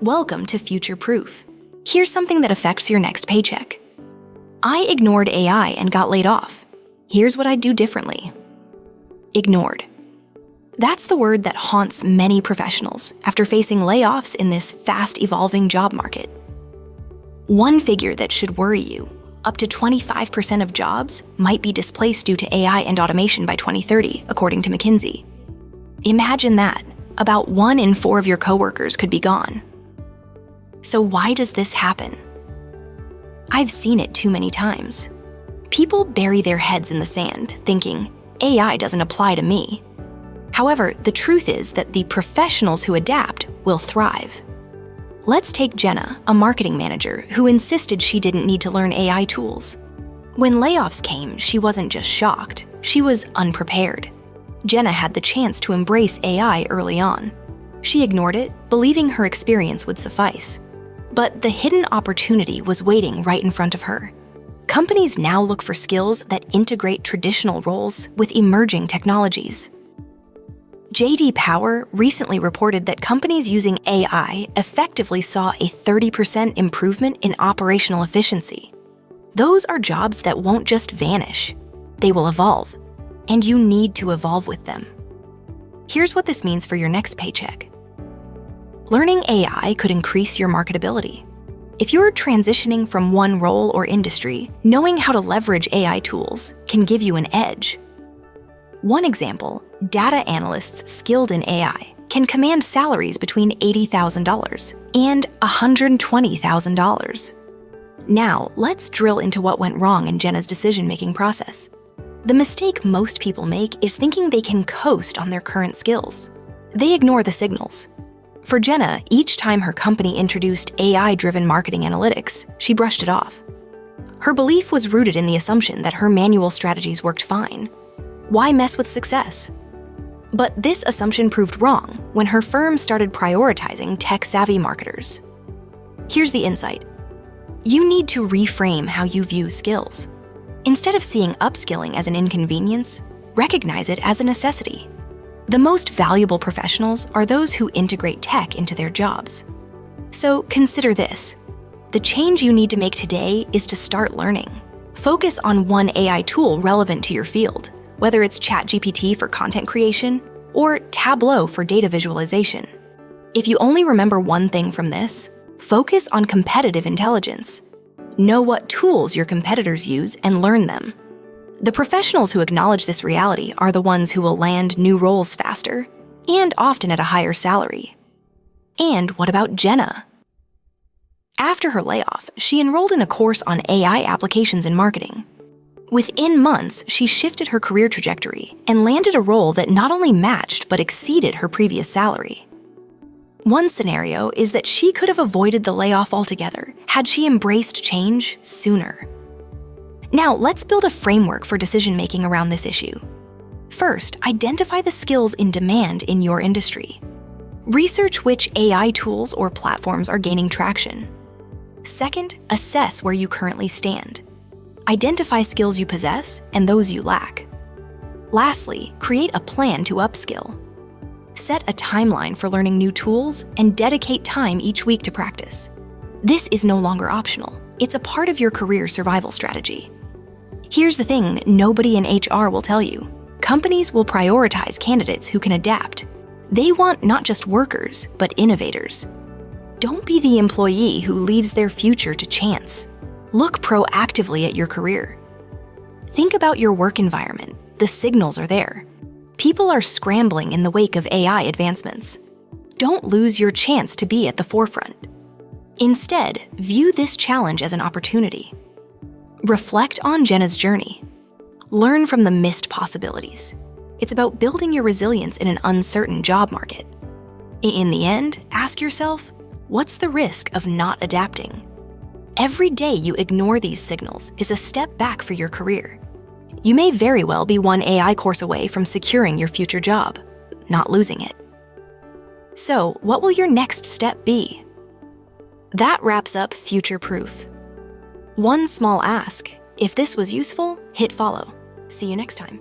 Welcome to Future Proof. Here's something that affects your next paycheck. I ignored AI and got laid off. Here's what I'd do differently. Ignored. That's the word that haunts many professionals after facing layoffs in this fast-evolving job market. One figure that should worry you: up to 25% of jobs might be displaced due to AI and automation by 2030, according to McKinsey. Imagine that. About 1 in 4 of your coworkers could be gone. So why does this happen? I've seen it too many times. People bury their heads in the sand, thinking, AI doesn't apply to me. However, the truth is that the professionals who adapt will thrive. Let's take Jenna, a marketing manager who insisted she didn't need to learn AI tools. When layoffs came, she wasn't just shocked, she was unprepared. Jenna had the chance to embrace AI early on. She ignored it, believing her experience would suffice. But the hidden opportunity was waiting right in front of her. Companies now look for skills that integrate traditional roles with emerging technologies. J.D. Power recently reported that companies using AI effectively saw a 30% improvement in operational efficiency. Those are jobs that won't just vanish, they will evolve. And you need to evolve with them. Here's what this means for your next paycheck. Learning AI could increase your marketability. If you're transitioning from one role or industry, knowing how to leverage AI tools can give you an edge. One example, data analysts skilled in AI can command salaries between $80,000 and $120,000. Now, let's drill into what went wrong in Jenna's decision-making process. The mistake most people make is thinking they can coast on their current skills. They ignore the signals. For Jenna, each time her company introduced AI-driven marketing analytics, she brushed it off. Her belief was rooted in the assumption that her manual strategies worked fine. Why mess with success? But this assumption proved wrong when her firm started prioritizing tech-savvy marketers. Here's the insight. You need to reframe how you view skills. Instead of seeing upskilling as an inconvenience, recognize it as a necessity. The most valuable professionals are those who integrate tech into their jobs. So consider this. The change you need to make today is to start learning. Focus on one AI tool relevant to your field, whether it's ChatGPT for content creation or Tableau for data visualization. If you only remember one thing from this, focus on competitive intelligence. Know what tools your competitors use and learn them. The professionals who acknowledge this reality are the ones who will land new roles faster and often at a higher salary. And what about Jenna? After her layoff, she enrolled in a course on AI applications in marketing. Within months, she shifted her career trajectory and landed a role that not only matched but exceeded her previous salary. One scenario is that she could have avoided the layoff altogether had she embraced change sooner. Now, let's build a framework for decision-making around this issue. First, identify the skills in demand in your industry. Research which AI tools or platforms are gaining traction. Second, assess where you currently stand. Identify skills you possess and those you lack. Lastly, create a plan to upskill. Set a timeline for learning new tools and dedicate time each week to practice. This is no longer optional. It's a part of your career survival strategy. Here's the thing nobody in HR will tell you. Companies will prioritize candidates who can adapt. They want not just workers, but innovators. Don't be the employee who leaves their future to chance. Look proactively at your career. Think about your work environment. The signals are there. People are scrambling in the wake of AI advancements. Don't lose your chance to be at the forefront. Instead, view this challenge as an opportunity. Reflect on Jenna's journey. Learn from the missed possibilities. It's about building your resilience in an uncertain job market. In the end, ask yourself, what's the risk of not adapting? Every day you ignore these signals is a step back for your career. You may very well be one AI course away from securing your future job, not losing it. So, what will your next step be? That wraps up Future Proof. One small ask: if this was useful, hit follow. See you next time.